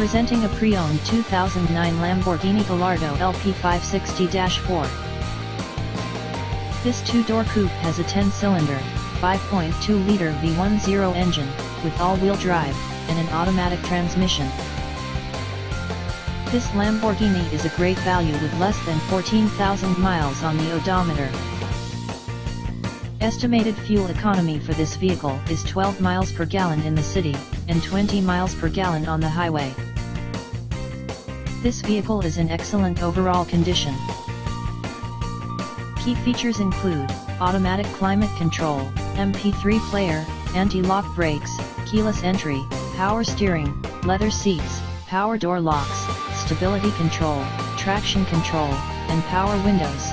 Presenting a pre-owned 2009 Lamborghini Gallardo LP560-4. This two-door coupe has a 10-cylinder, 5.2-liter V10 engine, with all-wheel drive, and an automatic transmission. This Lamborghini is a great value with less than 14,000 miles on the odometer. Estimated fuel economy for this vehicle is 12 miles per gallon in the city, and 20 miles per gallon on the highway. This vehicle is in excellent overall condition. Key features include automatic climate control, MP3 player, anti-lock brakes, keyless entry, power steering, leather seats, power door locks, stability control, traction control, and power windows.